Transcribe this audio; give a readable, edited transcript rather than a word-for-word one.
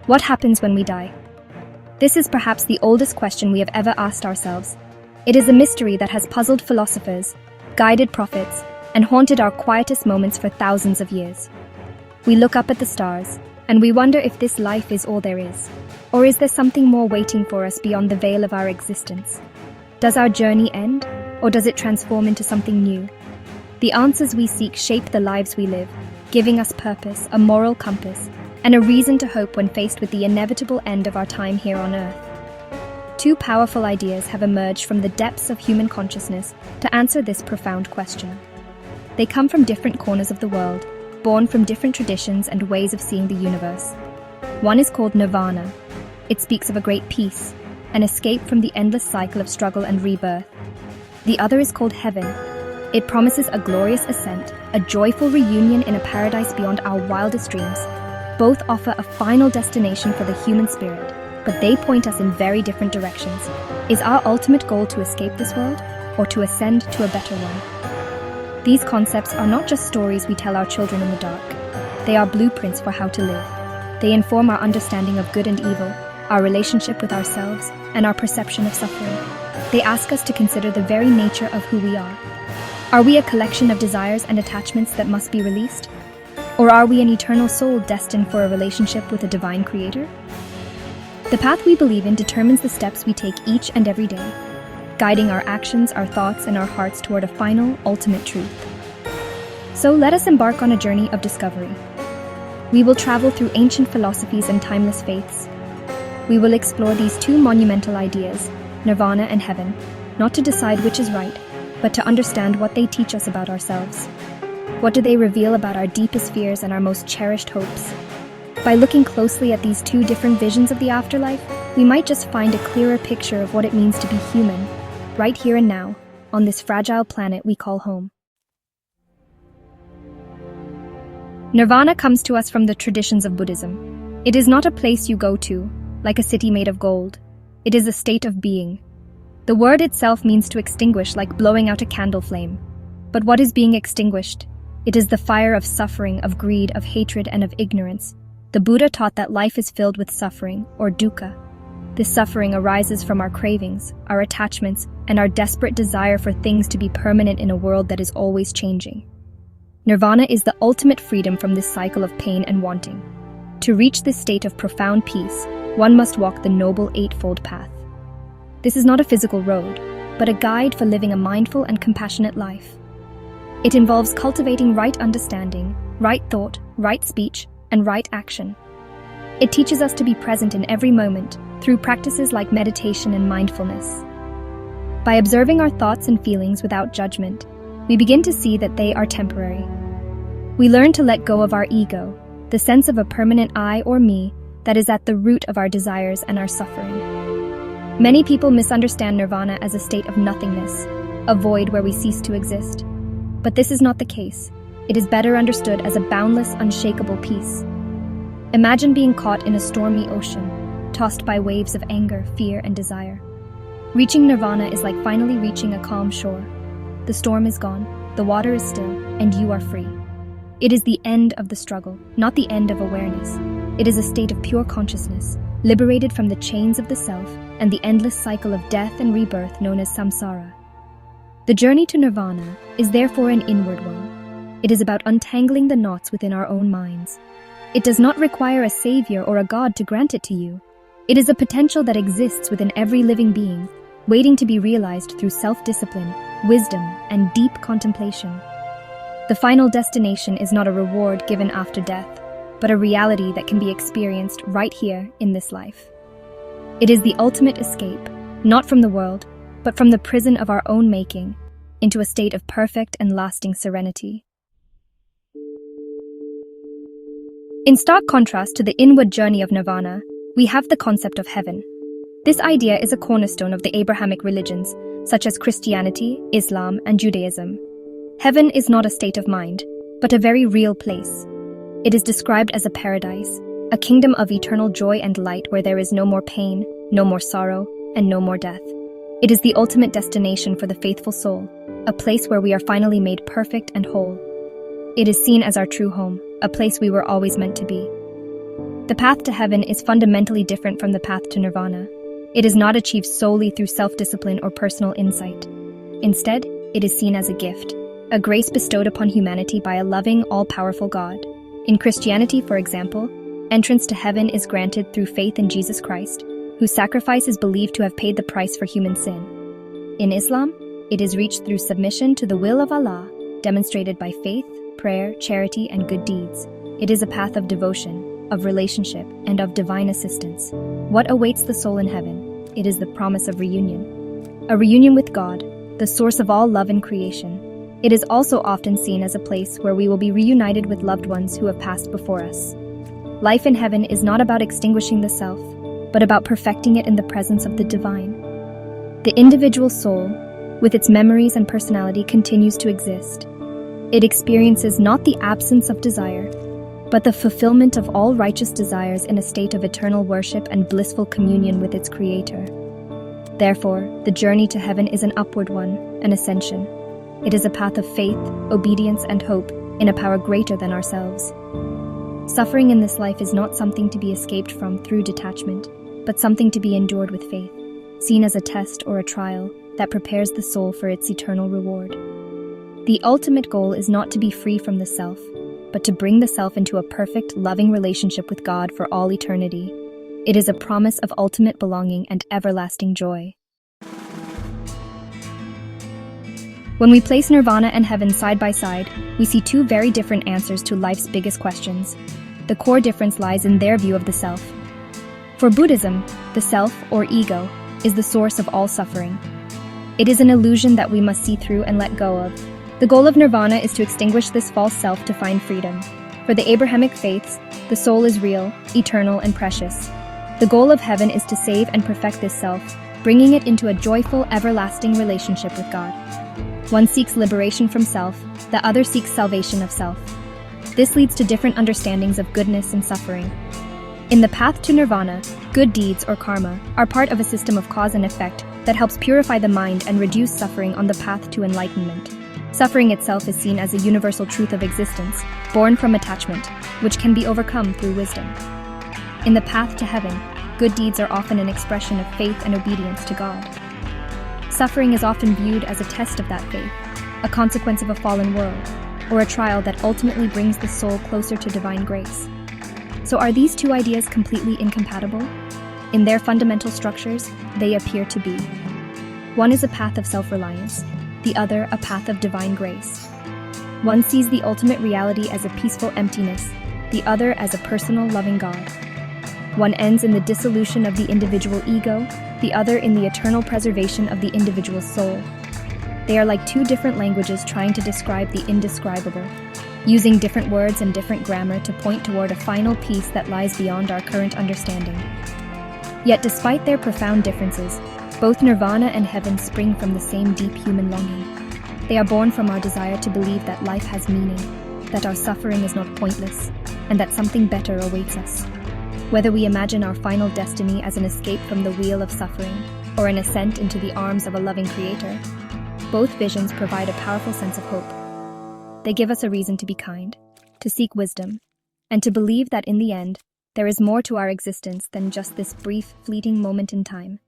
What happens when we die? This is perhaps the oldest question we have ever asked ourselves. It is a mystery that has puzzled philosophers, guided prophets, and haunted our quietest moments for thousands of years. We look up at the stars, and we wonder if this life is all there is, or is there something more waiting for us beyond the veil of our existence? Does our journey end, or does it transform into something new? The answers we seek shape the lives we live, giving us purpose, a moral compass, and a reason to hope when faced with the inevitable end of our time here on Earth. Two powerful ideas have emerged from the depths of human consciousness to answer this profound question. They come from different corners of the world, born from different traditions and ways of seeing the universe. One is called Nirvana. It speaks of a great peace, an escape from the endless cycle of struggle and rebirth. The other is called Heaven. It promises a glorious ascent, a joyful reunion in a paradise beyond our wildest dreams. Both offer a final destination for the human spirit, but they point us in very different directions. Is our ultimate goal to escape this world, or to ascend to a better one? These concepts are not just stories we tell our children in the dark. They are blueprints for how to live. They inform our understanding of good and evil, our relationship with ourselves, and our perception of suffering. They ask us to consider the very nature of who we are. Are we a collection of desires and attachments that must be released? Or are we an eternal soul destined for a relationship with a divine creator? The path we believe in determines the steps we take each and every day, guiding our actions, our thoughts, and our hearts toward a final, ultimate truth. So let us embark on a journey of discovery. We will travel through ancient philosophies and timeless faiths. We will explore these two monumental ideas, Nirvana and Heaven, not to decide which is right, but to understand what they teach us about ourselves. What do they reveal about our deepest fears and our most cherished hopes? By looking closely at these two different visions of the afterlife, we might just find a clearer picture of what it means to be human, right here and now, on this fragile planet we call home. Nirvana comes to us from the traditions of Buddhism. It is not a place you go to, like a city made of gold. It is a state of being. The word itself means to extinguish, like blowing out a candle flame. But what is being extinguished? It is the fire of suffering, of greed, of hatred, and of ignorance. The Buddha taught that life is filled with suffering, or dukkha. This suffering arises from our cravings, our attachments, and our desperate desire for things to be permanent in a world that is always changing. Nirvana is the ultimate freedom from this cycle of pain and wanting. To reach this state of profound peace, one must walk the Noble Eightfold Path. This is not a physical road, but a guide for living a mindful and compassionate life. It involves cultivating right understanding, right thought, right speech, and right action. It teaches us to be present in every moment through practices like meditation and mindfulness. By observing our thoughts and feelings without judgment, we begin to see that they are temporary. We learn to let go of our ego, the sense of a permanent I or me that is at the root of our desires and our suffering. Many people misunderstand nirvana as a state of nothingness, a void where we cease to exist. But this is not the case. It is better understood as a boundless, unshakable peace. Imagine being caught in a stormy ocean, tossed by waves of anger, fear, and desire. Reaching nirvana is like finally reaching a calm shore. The storm is gone, the water is still, and you are free. It is the end of the struggle, not the end of awareness. It is a state of pure consciousness, liberated from the chains of the self and the endless cycle of death and rebirth known as samsara. The journey to nirvana is therefore an inward one. It is about untangling the knots within our own minds. It does not require a savior or a god to grant it to you. It is a potential that exists within every living being, waiting to be realized through self-discipline, wisdom, and deep contemplation. The final destination is not a reward given after death, but a reality that can be experienced right here in this life. It is the ultimate escape, not from the world, but from the prison of our own making, into a state of perfect and lasting serenity. In stark contrast to the inward journey of nirvana, we have the concept of heaven. This idea is a cornerstone of the Abrahamic religions, such as Christianity, Islam, and Judaism. Heaven is not a state of mind, but a very real place. It is described as a paradise, a kingdom of eternal joy and light where there is no more pain, no more sorrow, and no more death. It is the ultimate destination for the faithful soul, a place where we are finally made perfect and whole. It is seen as our true home, a place we were always meant to be. The path to heaven is fundamentally different from the path to nirvana. It is not achieved solely through self-discipline or personal insight. Instead, it is seen as a gift, a grace bestowed upon humanity by a loving, all-powerful God. In Christianity, for example, entrance to heaven is granted through faith in Jesus Christ, whose sacrifice is believed to have paid the price for human sin. In Islam, it is reached through submission to the will of Allah, demonstrated by faith, prayer, charity, and good deeds. It is a path of devotion, of relationship, and of divine assistance. What awaits the soul in heaven? It is the promise of reunion. A reunion with God, the source of all love and creation. It is also often seen as a place where we will be reunited with loved ones who have passed before us. Life in heaven is not about extinguishing the self, but about perfecting it in the presence of the divine. The individual soul, with its memories and personality, continues to exist. It experiences not the absence of desire, but the fulfillment of all righteous desires in a state of eternal worship and blissful communion with its Creator. Therefore, the journey to heaven is an upward one, an ascension. It is a path of faith, obedience, and hope in a power greater than ourselves. Suffering in this life is not something to be escaped from through detachment, but something to be endured with faith, seen as a test or a trial that prepares the soul for its eternal reward. The ultimate goal is not to be free from the self, but to bring the self into a perfect, loving relationship with God for all eternity. It is a promise of ultimate belonging and everlasting joy. When we place nirvana and heaven side by side, we see two very different answers to life's biggest questions. The core difference lies in their view of the self. For Buddhism, the self, or ego, is the source of all suffering. It is an illusion that we must see through and let go of. The goal of nirvana is to extinguish this false self to find freedom. For the Abrahamic faiths, the soul is real, eternal, and precious. The goal of heaven is to save and perfect this self, bringing it into a joyful, everlasting relationship with God. One seeks liberation from self, the other seeks salvation of self. This leads to different understandings of goodness and suffering. In the path to nirvana, good deeds, or karma, are part of a system of cause and effect that helps purify the mind and reduce suffering on the path to enlightenment. Suffering itself is seen as a universal truth of existence, born from attachment, which can be overcome through wisdom. In the path to heaven, good deeds are often an expression of faith and obedience to God. Suffering is often viewed as a test of that faith, a consequence of a fallen world, or a trial that ultimately brings the soul closer to divine grace. So are these two ideas completely incompatible? In their fundamental structures, they appear to be. One is a path of self-reliance, the other a path of divine grace. One sees the ultimate reality as a peaceful emptiness, the other as a personal, loving God. One ends in the dissolution of the individual ego, the other in the eternal preservation of the individual soul. They are like two different languages trying to describe the indescribable, using different words and different grammar to point toward a final peace that lies beyond our current understanding. Yet despite their profound differences, both nirvana and heaven spring from the same deep human longing. They are born from our desire to believe that life has meaning, that our suffering is not pointless, and that something better awaits us. Whether we imagine our final destiny as an escape from the wheel of suffering, or an ascent into the arms of a loving Creator, both visions provide a powerful sense of hope. They give us a reason to be kind, to seek wisdom, and to believe that in the end, there is more to our existence than just this brief, fleeting moment in time.